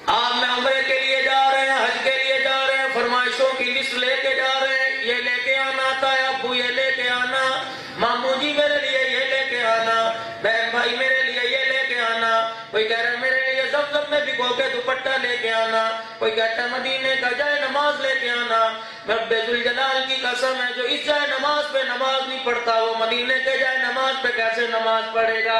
آپ میں عمرے کے لیے جا رہے ہیں، حج کے لیے جا رہے ہیں، فرمائشوں کی لسٹ لے کے جا رہے ہیں، یہ لے کے آنا تھا، ابو یہ لے کے آنا، ماموں جی میرے لیے یہ لے کے آنا، بہن بھائی میرے لیے یہ لے کے آنا، کوئی کہہ رہا ہے میرے لیے زمزم میں بھگو کے دوپٹہ لے کے آنا، کوئی کہتا ہے مدینے کا جائے نماز لے کے آنا۔ رب ذوالجلال کی قسم ہے جو اس جائے نماز پہ نماز نہیں پڑھتا وہ مدینے کے جائے نماز پہ کیسے نماز پڑھے گا؟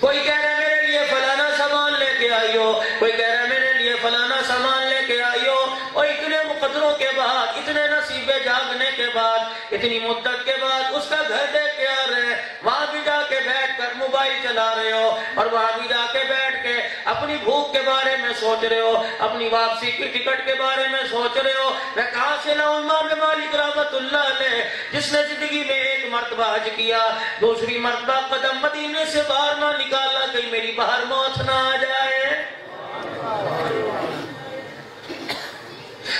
کوئی کہہ رہا ہے میرے لیے فلانا سامان لے کے آئیو، کوئی کہہ رہا ہے میرے لیے فلانا سامان لے کے آئیو، اور اتنے مقدروں کے بعد، اتنے نصیبے جاگنے کے بعد، اتنی مدت کے بعد اس کا گھر دیکھ کے آ رہے ہیں، وہاں بھی جا کے بیٹھ کر موبائل چلا رہے ہو، اور وہاں بھی جا کے بیٹھ کے اپنی بھوک کے بارے میں سوچ رہے ہو، اپنی واپسی کی ٹکٹ کے بارے میں سوچ رہے ہو۔ میں کہاں سے لاؤں امام مالک رحمت اللہ علیہ جس نے زندگی میں ایک مرتبہ حج کیا، دوسری مرتبہ قدم مدینے سے باہر نہ نکالا، کہیں میری باہر موت نہ آ جائے۔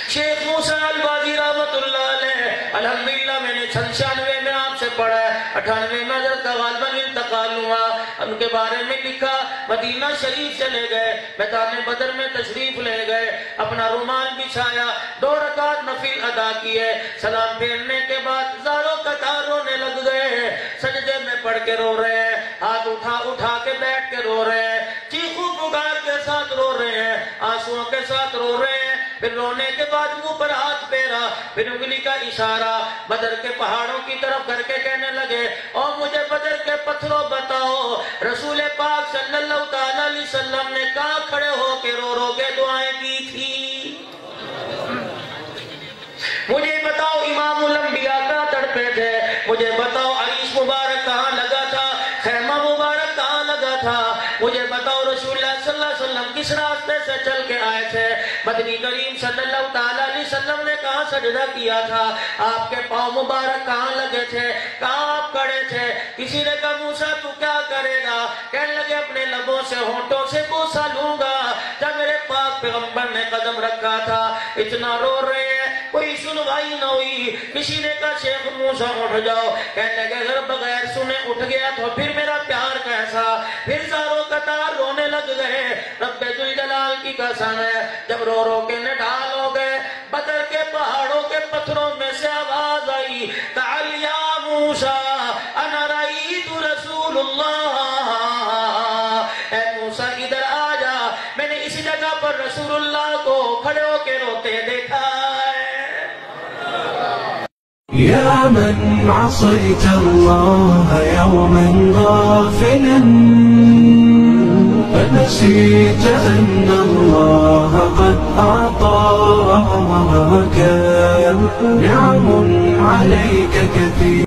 شیخ موسیٰ البازی رحمت اللہ علیہ الحمدللہ میں نے 96 میں آپ سے پڑھا ہے، 98 میں حضرت کا غالباً انتقال ہوا، ان کے بارے میں لکھا مدینہ شریف چلے گئے، میدان بدر میں تشریف لے گئے، اپنا رومال بچھایا، 2 رکعت نفل ادا کیے، سلام پھیرنے کے بعد ہزاروں قطار رونے لگ گئے، سجدے میں پڑھ کے رو رہے ہیں، ہاتھ اٹھا کے بیٹھ کے رو رہے ہیں، چیخو پکار کے ساتھ رو رہے ہیں، آنسوؤں کے ساتھ رو رہے ہیں، پھر رونے کے بعد منہ پر ہاتھ پھیرا، پھر انگلی کا اشارہ بدر کے پہاڑوں کی طرف کر کے کہنے لگے اور مجھے بدر کے پتھروں بتاؤ رسول پاک صلی اللہ تعالیٰ علیہ وسلم نے کہاں کھڑے ہو کے رو رو کے دعائیں کی تھی؟ مجھے بتاؤ امام الانبیاء کہاں تڑپے تھے، مجھے بتاؤ عریش مبارک کہاں لگا تھا، خیمہ مبارک کہاں لگا تھا، مجھے بتاؤ رسول اللہ صلی اللہ علیہ وسلم کس راستے سے چل کے آئے تھے، مدنی کریم صلی اللہ تعالیٰ علیہ وسلم نے کہاں سجدہ کیا تھا، آپ کے پاؤں مبارک کہاں لگے تھے، کہاں آپ کھڑے تھے۔ کسی نے کہا موسیٰ تو کیا کرے گا، کہنے لگے اپنے لبوں سے ہونٹوں سے بوسہ لوں گا جب میرے پاک پیغمبر نے قدم رکھا تھا۔ اتنا رو رہے ہیں کوئی سنوائی نہ ہوئی، کسی نے کہا شیخ موسیٰ اٹھ جاؤ، کہنے لگے اگر بغیر سنے اٹھ گیا تو پھر میرا پیار کیسا، پھر زاروں قطار رونے لگ گئے۔ رب ذوالجلال کی قسم ہے جب رو رو کے نڈھال ہو گئے، بدر کے پہاڑوں کے پتھروں میں سے آواز آئی تعال یا موسیٰ انا رأیت رسول اللہ، اے موسیٰ ادھر آ جا، میں نے اسی جگہ پر رسول اللہ کو کھڑے ہو کے روتے دیکھا ہے۔ يا من عصيت الله يوما غافلا فنسيت أن الله قد أعطاك نعم عليك كثير